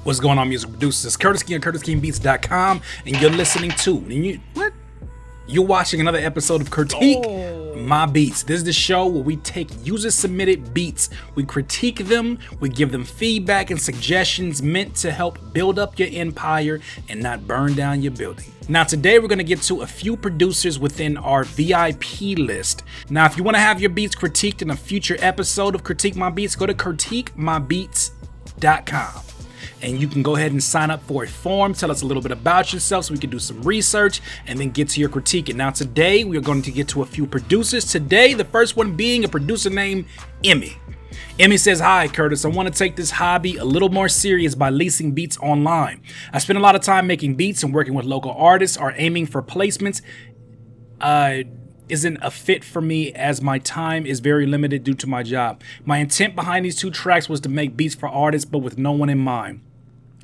What's going on, music producers? It's Curtis King of CurtisKingBeats.com, and you're listening to, You're watching another episode of Critique My Beats. This is the show where we take user-submitted beats, we critique them, we give them feedback and suggestions meant to help build up your empire and not burn down your building. Now today we're going to get to a few producers within our VIP list. Now if you want to have your beats critiqued in a future episode of Critique My Beats, go to CurtiqueMyBeats.com. And you can go ahead and sign up for a form, tell us a little bit about yourself so we can do some research and then get to your critique. And now today we are going to get to a few producers. Today, the first one being a producer named Emmy. Emmy says, "Hi Curtis, I want to take this hobby a little more serious by leasing beats online. I spend a lot of time making beats and working with local artists or aiming for placements. Isn't a fit for me as my time is very limited due to my job. My intent behind these two tracks was to make beats for artists but with no one in mind.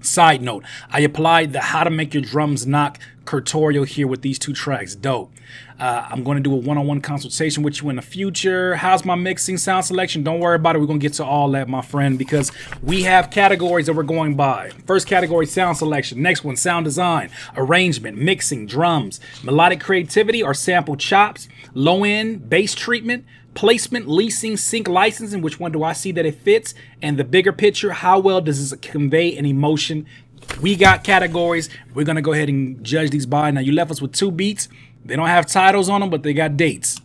Side note, I applied the how to make your drums knock tutorial here with these two tracks. Dope. I'm going to do a one-on-one consultation with you in the future. How's my mixing, sound selection? Don't worry about it. We're going to get to all that, my friend, because we have categories that we're going by. First category, sound selection. Next one, sound design, arrangement, mixing, drums, melodic creativity or sample chops, low-end, bass treatment, placement, leasing, sync licensing, which one do I see that it fits, and the bigger picture, how well does this convey an emotion? We got categories. We're going to go ahead and judge these by. Now, you left us with two beats. They don't have titles on them, but they got dates.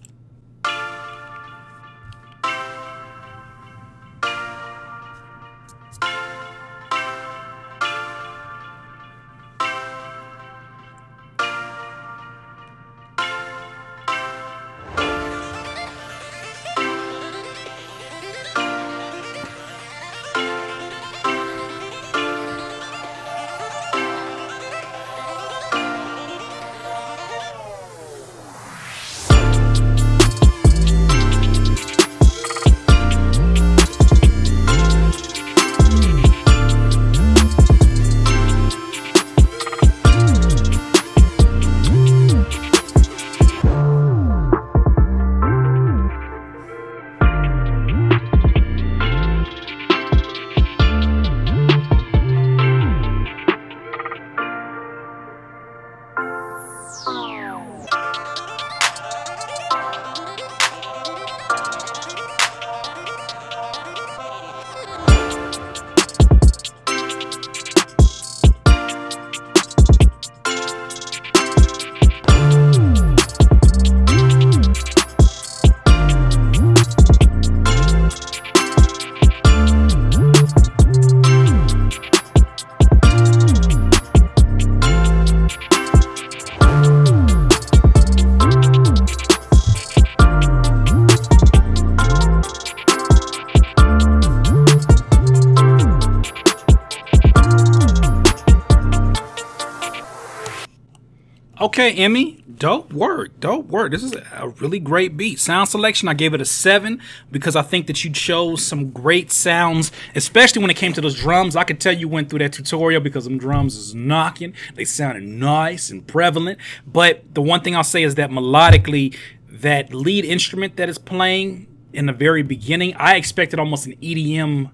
Okay, Emmy, dope work, dope work. This is a really great beat. Sound selection, I gave it a 7 because I think that you chose some great sounds, especially when it came to those drums. I could tell you went through that tutorial because them drums is knocking. They sounded nice and prevalent. But the one thing I'll say is that melodically, that lead instrument that is playing in the very beginning, I expected almost an EDM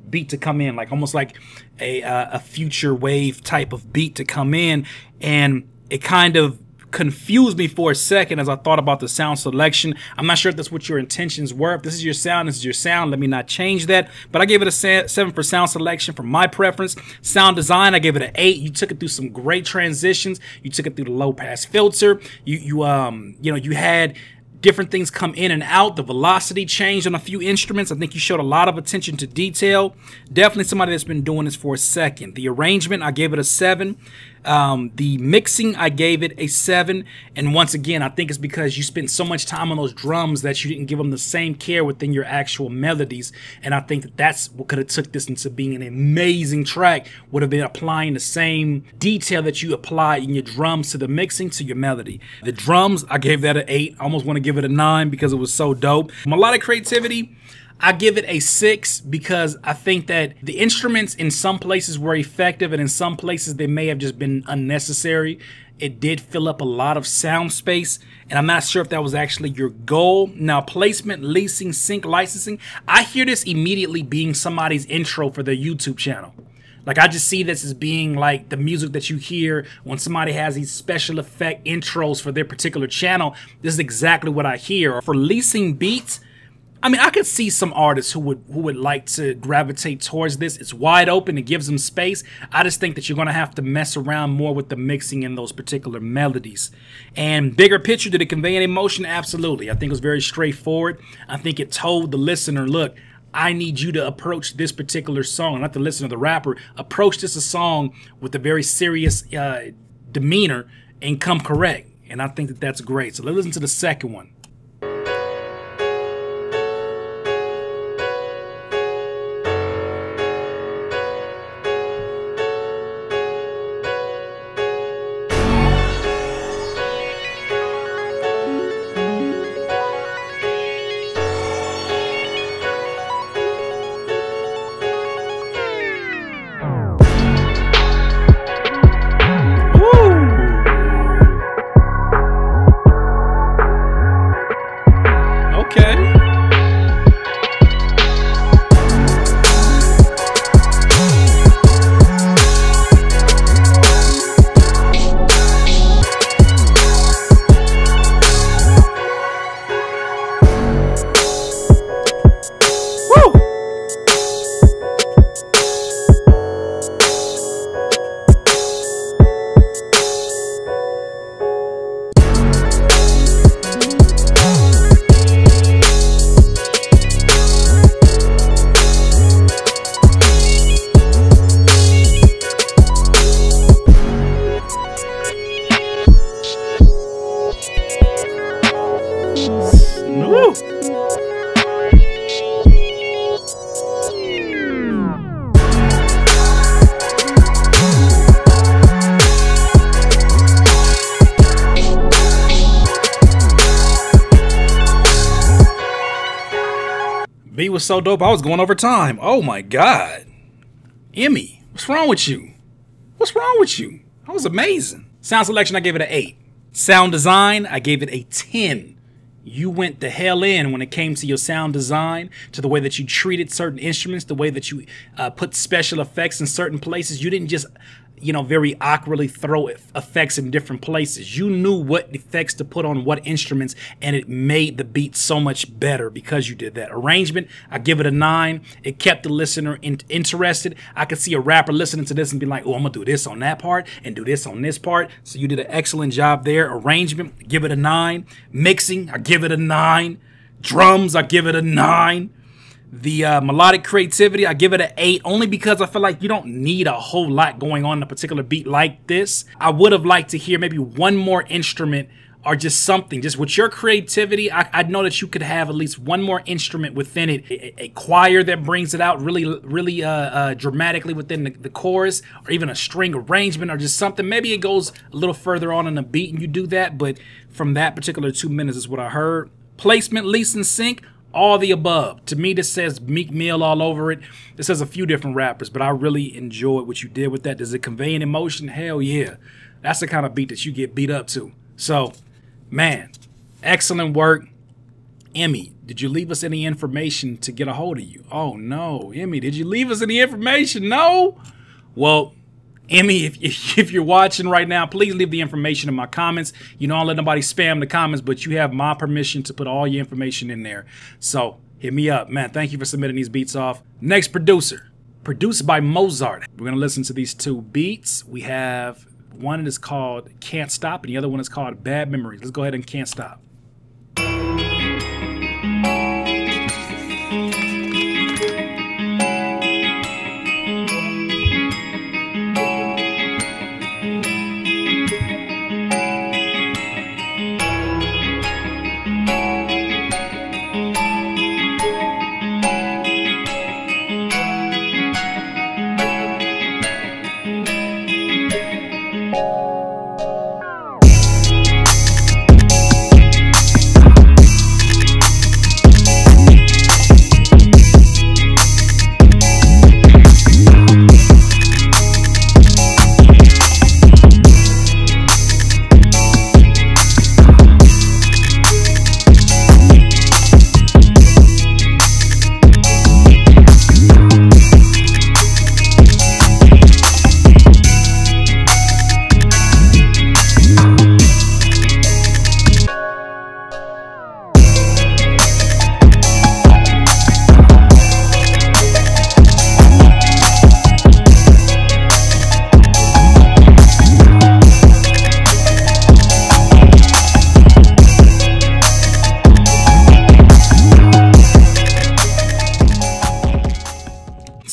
beat to come in, like almost like a future wave type of beat to come in, and it kind of confused me for a second as I thought about the sound selection. I'm not sure if that's what your intentions were. If this is your sound, this is your sound. Let me not change that. But I gave it a 7 for sound selection for my preference. Sound design, I gave it an 8. You took it through some great transitions. You took it through the low pass filter. You had different things come in and out. The velocity changed on a few instruments. I think you showed a lot of attention to detail. Definitely somebody that's been doing this for a second. The arrangement, I gave it a 7. The mixing, I gave it a 7. And once again, I think it's because you spent so much time on those drums that you didn't give them the same care within your actual melodies. And I think that that's what could have took this into being an amazing track, would have been applying the same detail that you apply in your drums to the mixing to your melody. The drums, I gave that an 8. I almost want to give it a 9 because it was so dope. Melodic creativity, I give it a 6 because I think that the instruments in some places were effective and in some places they may have just been unnecessary. It did fill up a lot of sound space, and I'm not sure if that was actually your goal. Now, placement, leasing, sync licensing, I hear this immediately being somebody's intro for their YouTube channel. Like, I just see this as being like the music that you hear when somebody has these special effect intros for their particular channel. This is exactly what I hear. For leasing beats, I mean, I could see some artists who would like to gravitate towards this. It's wide open. It gives them space. I just think that you're going to have to mess around more with the mixing in those particular melodies. And bigger picture, did it convey an emotion? Absolutely. I think it was very straightforward. I think it told the listener, look, I need you to approach this particular song, not the listener, the rapper, approach this a song with a very serious demeanor and come correct. And I think that that's great. So let's listen to the second one. Beat was so dope, I was going over time. Oh my God. Emmy, what's wrong with you? What's wrong with you? That was amazing. Sound selection, I gave it an 8. Sound design, I gave it a 10. You went the hell in when it came to your sound design, to the way that you treated certain instruments, the way that you put special effects in certain places. You didn't just, you know, very awkwardly throw effects in different places. You knew what effects to put on what instruments, and it made the beat so much better because you did that. Arrangement, I give it a 9. It kept the listener interested. I could see a rapper listening to this and be like, oh, I'm gonna do this on that part and do this on this part. So you did an excellent job there. Arrangement, give it a 9. Mixing, I give it a 9. Drums, I give it a 9. The melodic creativity, I give it an 8, only because I feel like you don't need a whole lot going on in a particular beat like this. I would have liked to hear maybe one more instrument or just something. Just with your creativity, I know that you could have at least one more instrument within it. A choir that brings it out really dramatically within the chorus, or even a string arrangement or just something. Maybe it goes a little further on in the beat and you do that, but from that particular 2 minutes is what I heard. Placement, lease, and sync, all the above. To me, this says Meek Mill all over it. This says a few different rappers, but I really enjoyed what you did with that. Does it convey an emotion? Hell yeah. That's the kind of beat that you get beat up to. So, man, excellent work. Emmy, did you leave us any information to get a hold of you? Oh, no. Emmy, did you leave us any information? No? Well, Emmy, if you're watching right now, please leave the information in my comments. You know, I don't let nobody spam the comments, but you have my permission to put all your information in there. So hit me up, man. Thank you for submitting these beats off. Next producer, produced by Mozart. We're going to listen to these 2 beats. We have one that is called Can't Stop, and the other one is called Bad Memories. Let's go ahead and Can't Stop.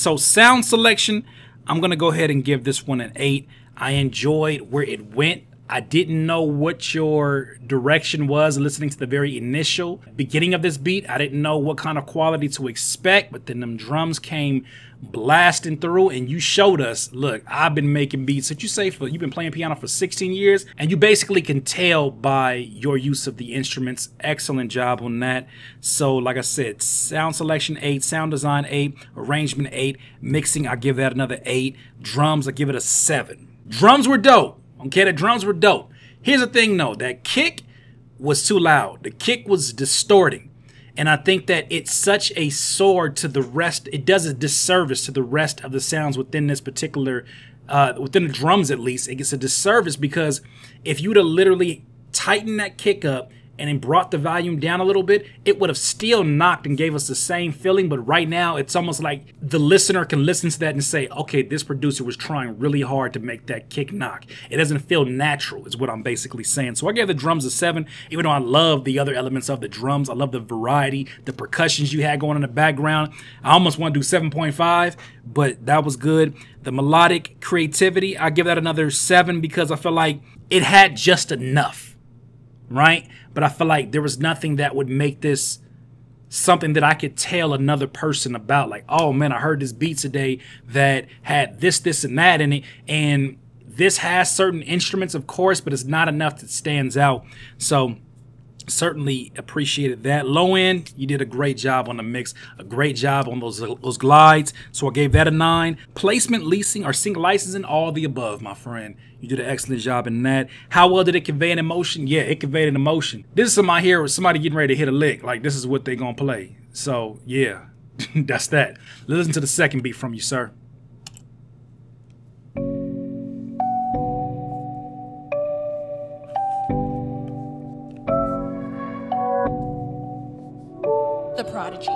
So sound selection, I'm going to go ahead and give this one an 8. I enjoyed where it went. I didn't know what your direction was listening to the very initial beginning of this beat. I didn't know what kind of quality to expect, but then them drums came blasting through and you showed us, look, I've been making beats that you've been playing piano for 16 years, and you basically can tell by your use of the instruments. Excellent job on that. So like I said, sound selection 8, sound design 8, arrangement 8, mixing, I give that another 8, drums, I give it a 7. Drums were dope. Okay, the drums were dope. Here's the thing though, that kick was too loud. The kick was distorting. And I think that it's such a sword to the rest. It does a disservice to the rest of the sounds within this particular, within the drums at least. It gets a disservice because if you would have literally tightened that kick up and then brought the volume down a little bit, it would have still knocked and gave us the same feeling. But right now, it's almost like the listener can listen to that and say, okay, this producer was trying really hard to make that kick knock. It doesn't feel natural is what I'm basically saying. So I gave the drums a 7, even though I love the other elements of the drums. I love the variety, the percussions you had going in the background. I almost want to do 7.5, but that was good. The melodic creativity, I give that another 7 because I feel like it had just enough, right? But I feel like there was nothing that would make this something that I could tell another person about. Like, oh man, I heard this beat today that had this, this, and that in it. And this has certain instruments, of course, but it's not enough that stands out. So certainly appreciated that. Low end, you did a great job on the mix, a great job on those glides. So I gave that a 9. Placement, leasing, or single licensing, all the above, my friend. You did an excellent job in that. How well did it convey an emotion? Yeah, it conveyed an emotion. This is somebody here with somebody getting ready to hit a lick. Like, this is what they're gonna play. So yeah, that's that. Listen to the second beat from you, sir. The Prodigy.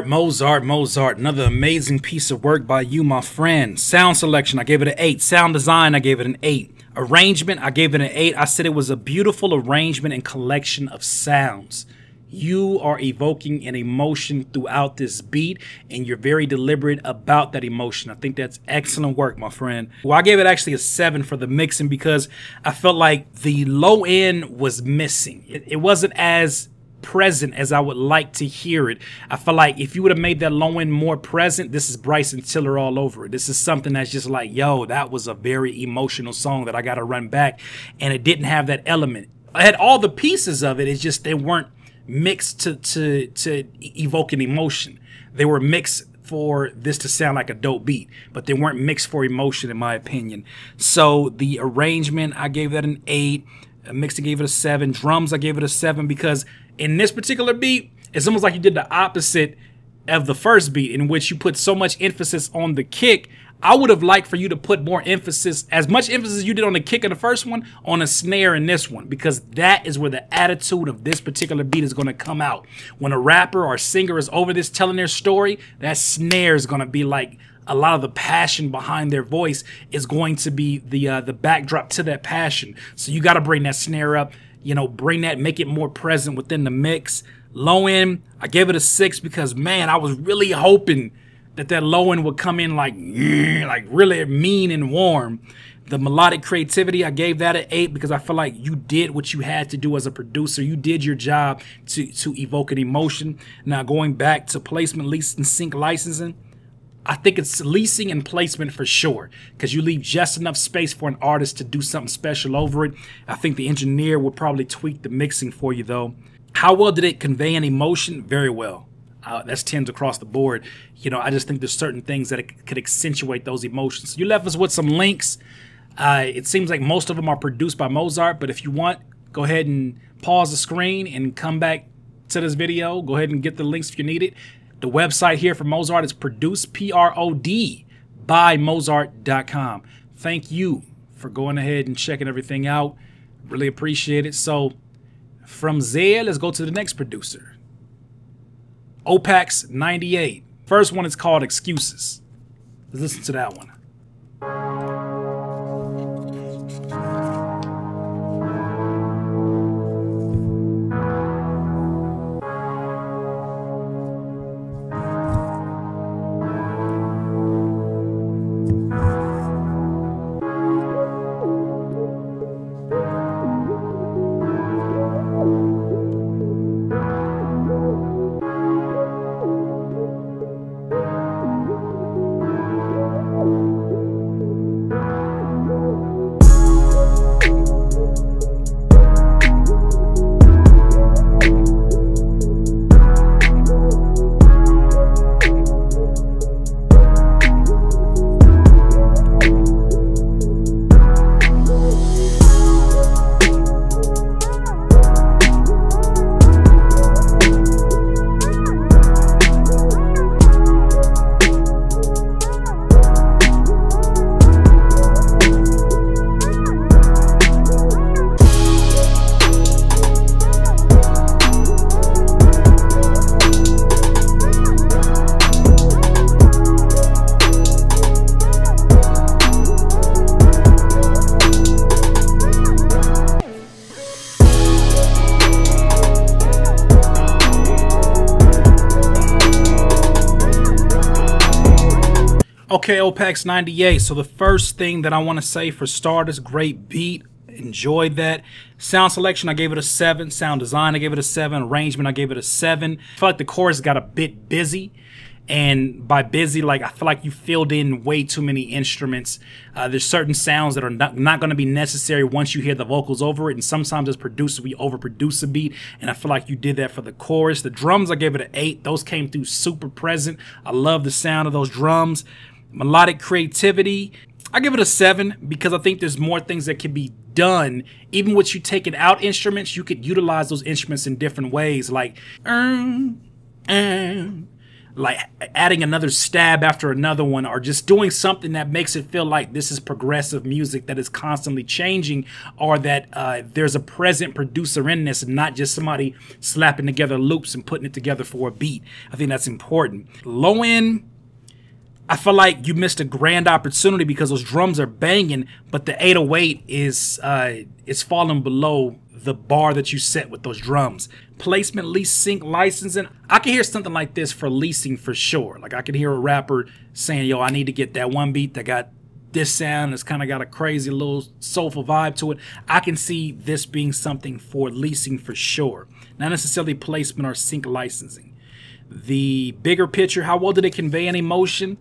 Mozart. Another amazing piece of work by you, my friend. Sound selection, I gave it an 8. Sound design, I gave it an 8. Arrangement, I gave it an 8. I said it was a beautiful arrangement and collection of sounds. You are evoking an emotion throughout this beat, and you're very deliberate about that emotion. I think that's excellent work, my friend. Well, I gave it actually a 7 for the mixing because I felt like the low end was missing. It wasn't as present as I would like to hear it. I feel like if you would have made that low end more present, this is Bryson Tiller all over it. This is something that's just like, yo, that was a very emotional song that I got to run back, and it didn't have that element. I had all the pieces of it. It's just they weren't mixed to evoke an emotion. They were mixed for this to sound like a dope beat, but they weren't mixed for emotion, in my opinion. So the arrangement, I gave that an 8. Mixing, gave it a 7. Drums, I gave it a 7 because in this particular beat, it's almost like you did the opposite of the first beat, in which you put so much emphasis on the kick. I would have liked for you to put more emphasis, as much emphasis you did on the kick in the first one, on a snare in this one, because that is where the attitude of this particular beat is going to come out. When a rapper or singer is over this telling their story, that snare is going to be like a lot of the passion behind their voice is going to be the backdrop to that passion. So you got to bring that snare up, you know, bring that, make it more present within the mix. Low end, I gave it a 6 because, man, I was really hoping that low end would come in like really mean and warm. The melodic creativity, I gave that an 8 because I feel like you did what you had to do as a producer. You did your job to evoke an emotion. Now, going back to placement, leasing, sync, licensing, I think it's leasing and placement for sure, because you leave just enough space for an artist to do something special over it. I think the engineer would probably tweak the mixing for you, though. How well did it convey an emotion? Very well. That's 10s across the board. You know, I just think there's certain things that it could accentuate those emotions. You left us with some links. It seems like most of them are produced by Mozart, but if you want, go ahead and pause the screen and come back to this video. Go ahead and get the links if you need it. The website here for Mozart is produced, P-R-O-D, by Mozart.com. Thank you for going ahead and checking everything out. Really appreciate it. So from there, let's go to the next producer. Opax 98. First one is called Excuses. Let's listen to that one. Okay, Opax 98. So the first thing that I want to say for starters, great beat. Enjoyed that. Sound selection, I gave it a 7. Sound design, I gave it a 7. Arrangement, I gave it a 7. I feel like the chorus got a bit busy. And by busy, like, I feel like you filled in way too many instruments. There's certain sounds that are not going to be necessary once you hear the vocals over it. And sometimes as producers, we overproduce a beat. And I feel like you did that for the chorus. The drums, I gave it an 8. Those came through super present. I love the sound of those drums. Melodic creativity, I give it a 7 because I think there's more things that can be done. Even with you taking out instruments, you could utilize those instruments in different ways, like adding another stab after another one, or just doing something that makes it feel like this is progressive music that is constantly changing, or that there's a present producer in this and not just somebody slapping together loops and putting it together for a beat. I think that's important. Low end, I feel like you missed a grand opportunity because those drums are banging, but the 808 is falling below the bar that you set with those drums. Placement, lease, sync, licensing. I can hear something like this for leasing for sure. Like I can hear a rapper saying, yo, I need to get that one beat that got this sound. It's kind of got a crazy little soulful vibe to it. I can see this being something for leasing for sure. Not necessarily placement or sync licensing. The bigger picture, how well did it convey an emotion?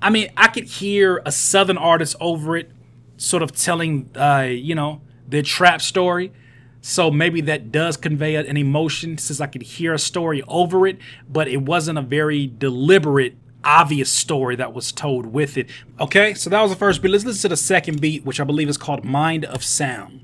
I mean, I could hear a Southern artist over it sort of telling, you know, their trap story. So maybe that does convey an emotion since I could hear a story over it, but it wasn't a very deliberate, obvious story that was told with it. Okay, so that was the first beat. Let's listen to the second beat, which I believe is called Mind of Sound.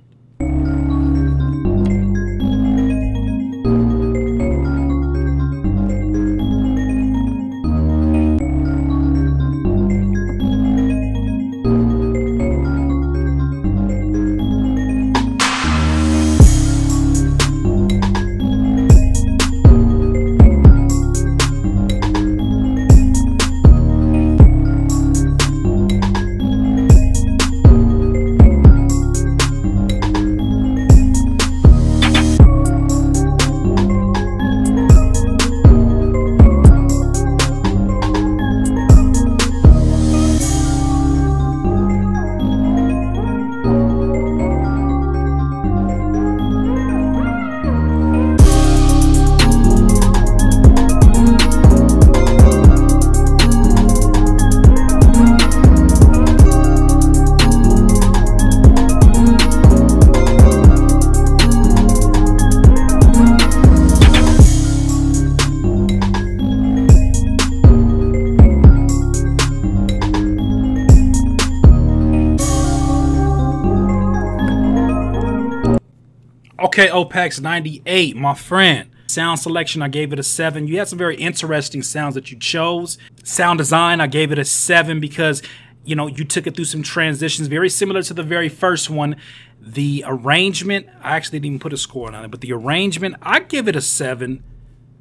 Okay, OPEX98, my friend. Sound selection, I gave it a 7. You had some very interesting sounds that you chose. Sound design, I gave it a 7 because, you know, you took it through some transitions very similar to the very first one. The arrangement, I actually didn't even put a score on it, but the arrangement, I give it a 7.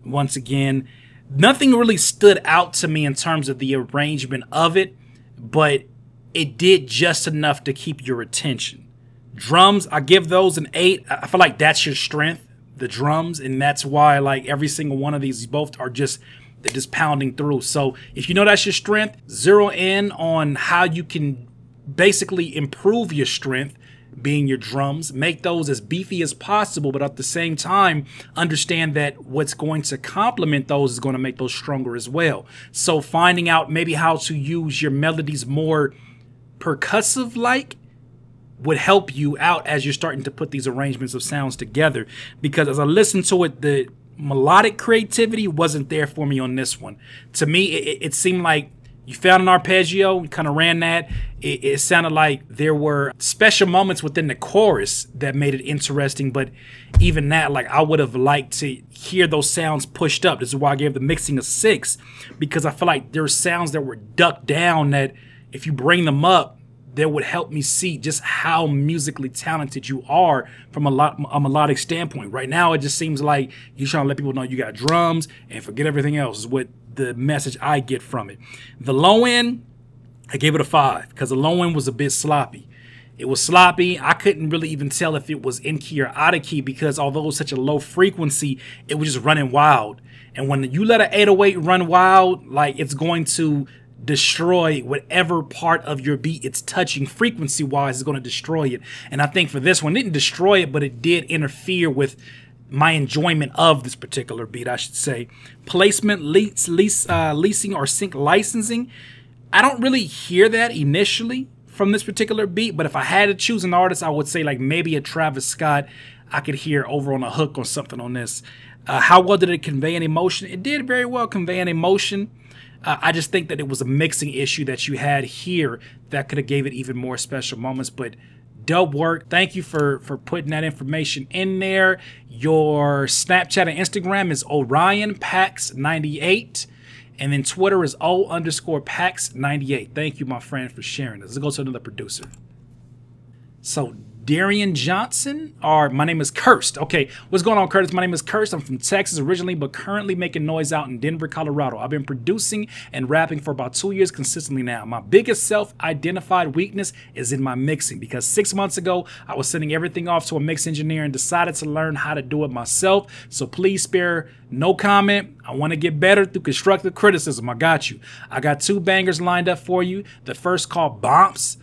Once again, nothing really stood out to me in terms of the arrangement of it, but it did just enough to keep your attention. Drums, I give those an 8. I feel like that's your strength, the drums, and that's why like every single one of these both are just pounding through. So if you know that's your strength, zero in on how you can basically improve your strength, being your drums, make those as beefy as possible, but at the same time understand that what's going to complement those is going to make those stronger as well. So finding out maybe how to use your melodies more percussive like would help you out as you're starting to put these arrangements of sounds together, because as I listened to it, the melodic creativity wasn't there for me on this one. To me, it seemed like you found an arpeggio, you kind of ran that. It sounded like there were special moments within the chorus that made it interesting, but even that, like, I would have liked to hear those sounds pushed up. This is why I gave the mixing a 6, because I feel like there were sounds that were ducked down that if you bring them up, that would help me see just how musically talented you are from a melodic standpoint. Right now, it just seems like you're trying to let people know you got drums and forget everything else is what the message I get from it. The low end, I gave it a 5 because the low end was a bit sloppy. It was sloppy. I couldn't really even tell if it was in key or out of key because although it was such a low frequency, it was just running wild. And when you let an 808 run wild, like it's going to destroy whatever part of your beat it's touching frequency wise is going to destroy it. And I think for this one, it didn't destroy it, but it did interfere with my enjoyment of this particular beat, I should say. Placement, leasing or sync licensing, I don't really hear that initially from this particular beat, but if I had to choose an artist, I would say like maybe a Travis Scott. I could hear over on a hook or something on this. How well did it convey an emotion? It did very well convey an emotion. I just think that it was a mixing issue that you had here that could have gave it even more special moments, but dope work. Thank you for putting that information in there. Your Snapchat and Instagram is OrionPax98, and then Twitter is O_Pax98. Thank you, my friend, for sharing this. Let's go to another producer. So Darian Johnson, or my name is Cursed. Okay, what's going on, Curtis? My name is Cursed. I'm from Texas originally, but currently making noise out in Denver, Colorado. I've been producing and rapping for about 2 years consistently now. My biggest self-identified weakness is in my mixing, because 6 months ago, I was sending everything off to a mix engineer and decided to learn how to do it myself. So please spare no comment. I want to get better through constructive criticism. I got you. I got 2 bangers lined up for you. The first called Bomps,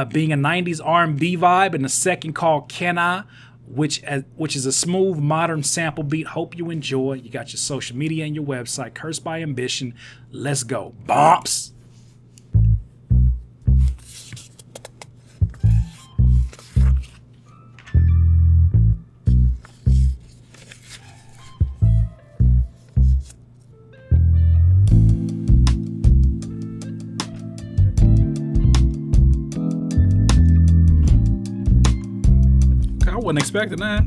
being a 90s R&B vibe, and the second called Can I, which is a smooth modern sample beat. Hope you enjoy. You got your social media and your website, Cursed by Ambition. Let's go. Bomps. I wasn't expecting that.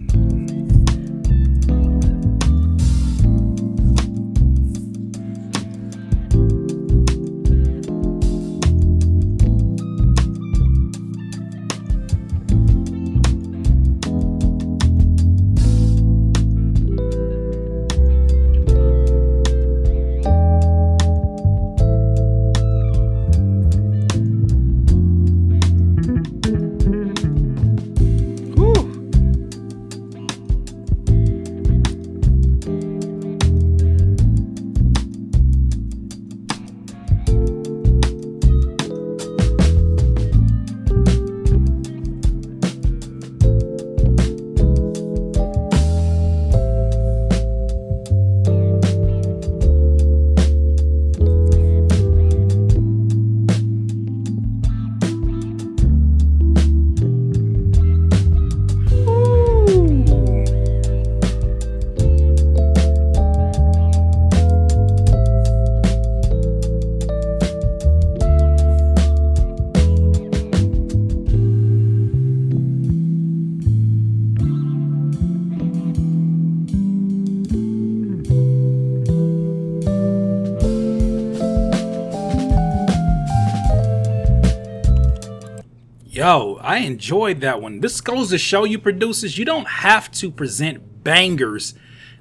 Yo, I enjoyed that one. This goes to show you producers, you don't have to present bangers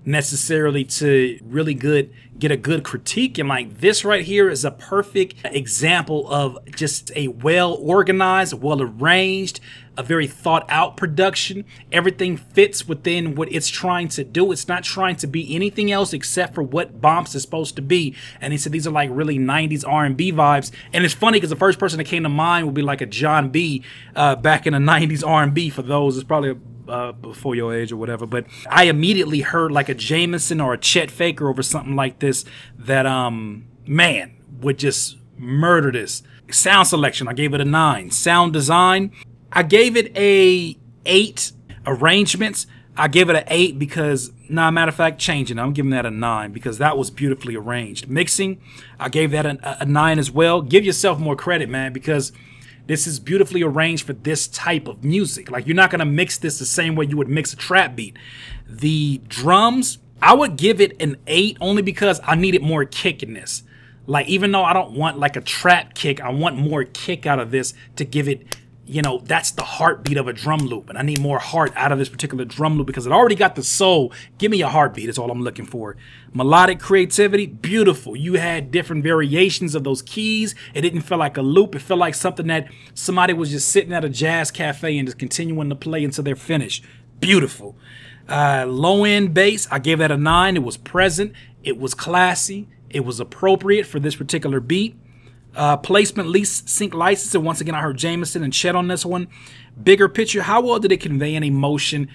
necessarily to really get a good critique. And like this right here is a perfect example of just a well organized, well arranged, a very thought out production. Everything fits within what it's trying to do. It's not trying to be anything else except for what Bombs is supposed to be. And he said these are like really 90s R&B vibes. And it's funny because the first person that came to mind would be like a John B back in the 90s R&B. For those, it's probably before your age or whatever, but I immediately heard like a Jameson or a Chet Faker over something like this that man would just murder this. Sound selection, I gave it a 9. Sound design, I gave it a 8. Arrangements, I gave it an 8 because, matter of fact, changing it, I'm giving that a 9 because that was beautifully arranged. Mixing, I gave that a 9 as well. Give yourself more credit, man, because this is beautifully arranged for this type of music. Like, you're not going to mix this the same way you would mix a trap beat. The drums, I would give it an 8 only because I needed more kick in this. Like, even though I don't want like a trap kick, I want more kick out of this to give it, you know, that's the heartbeat of a drum loop. And I need more heart out of this particular drum loop because it already got the soul. Give me a heartbeat is all I'm looking for. Melodic creativity, beautiful. You had different variations of those keys. It didn't feel like a loop. It felt like something that somebody was just sitting at a jazz cafe and just continuing to play until they're finished. Beautiful. Low end bass, I gave that a 9. It was present. It was classy. It was appropriate for this particular beat. Placement, least sync license, and once again I heard Jameson and Chet on this one. Bigger picture, how well did it convey an emotion?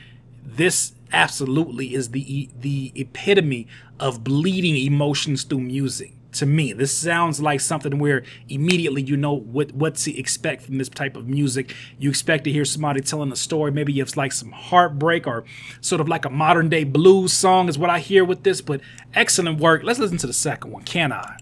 This absolutely is the epitome of bleeding emotions through music. To me, this sounds like something where immediately you know what to expect from this type of music. You expect to hear somebody telling a story. Maybe it's like some heartbreak or sort of like a modern day blues song is what I hear with this, but excellent work. Let's listen to the second one, Can I?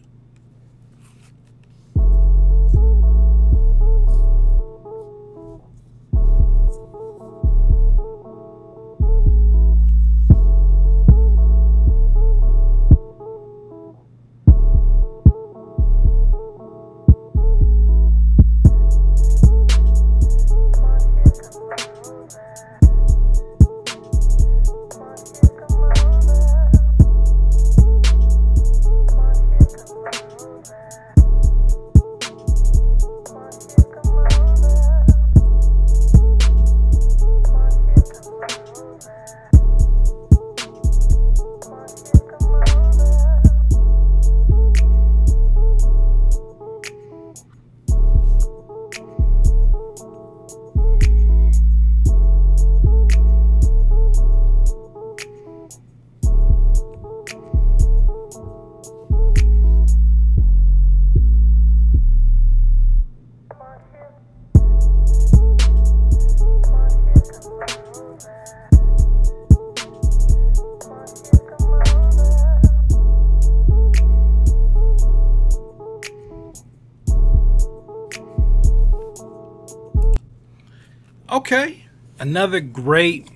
Okay, another great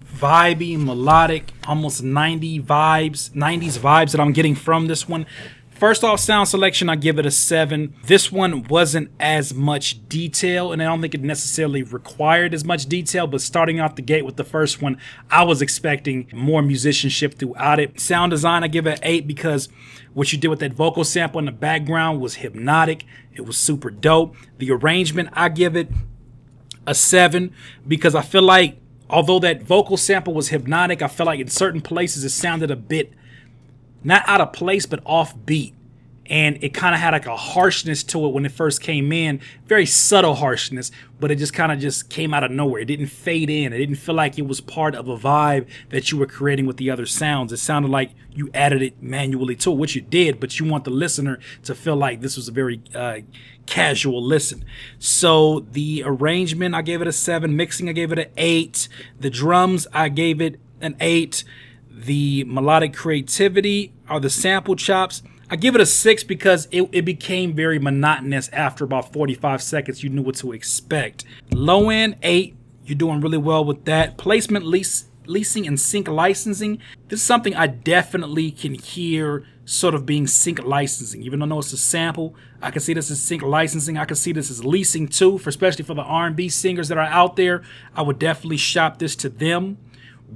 vibey, melodic, almost 90s vibes that I'm getting from this one. First off, sound selection, I give it a 7. This one wasn't as much detail, and I don't think it necessarily required as much detail, but starting out the gate with the first one, I was expecting more musicianship throughout it. Sound design, I give it an 8 because what you did with that vocal sample in the background was hypnotic. It was super dope. The arrangement, I give it a 7 because I feel like although that vocal sample was hypnotic, I feel like in certain places it sounded a bit not out of place but offbeat, and it kind of had like a harshness to it when it first came in, very subtle harshness, but it just kind of just came out of nowhere. It didn't fade in. It didn't feel like it was part of a vibe that you were creating with the other sounds. It sounded like you added it manually to it, which you did, but you want the listener to feel like this was a very casual listen. So the arrangement, I gave it a 7. Mixing, I gave it an 8. The drums, I gave it an 8. The melodic creativity or the sample chops, I give it a 6 because it became very monotonous after about 45 seconds. You knew what to expect. Low end, 8. You're doing really well with that. Placement, least leasing and sync licensing, this is something I definitely can hear sort of being sync licensing. Even though it's a sample, I can see this as sync licensing. I can see this as leasing too, especially for the R&B singers that are out there. I would definitely shop this to them.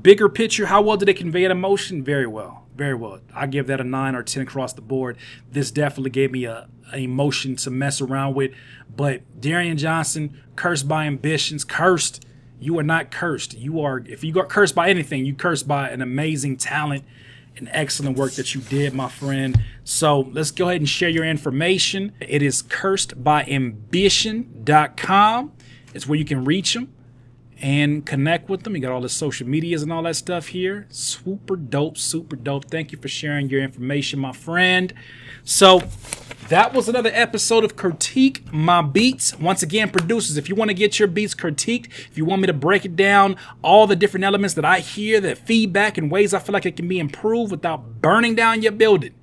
Bigger picture, how well did it convey an emotion? Very well, very well. I give that a 9 or 10 across the board. This definitely gave me an emotion to mess around with. But Darian Johnson, cursed by ambitions, cursed. You are not cursed. You are, if you got cursed by anything, you cursed by an amazing talent and excellent work that you did, my friend. So let's go ahead and share your information. It is cursedbyambition.com. It's where you can reach them and connect with them. You got all the social medias and all that stuff here. Super dope, super dope. Thank you for sharing your information, my friend. So that was another episode of Critique My Beats. Once again, producers, if you want to get your beats critiqued, if you want me to break it down, all the different elements that I hear, that feedback and ways I feel like it can be improved without burning down your building,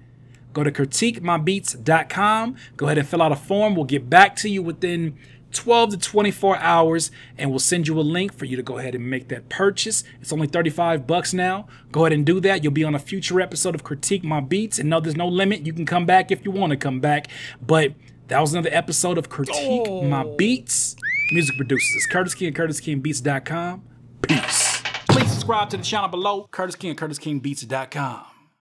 go to critiquemybeats.com. Go ahead and fill out a form. We'll get back to you within 12 to 24 hours, and we'll send you a link for you to go ahead and make that purchase. It's only $35 now. Go ahead and do that. You'll be on a future episode of Critique My Beats, and no, there's no limit. You can come back if you want to come back. But that was another episode of Critique My Beats. Music producers, it's Curtis King at CurtisKingBeats.com. Peace. Please subscribe to the channel below, Curtis King at CurtisKingBeats.com.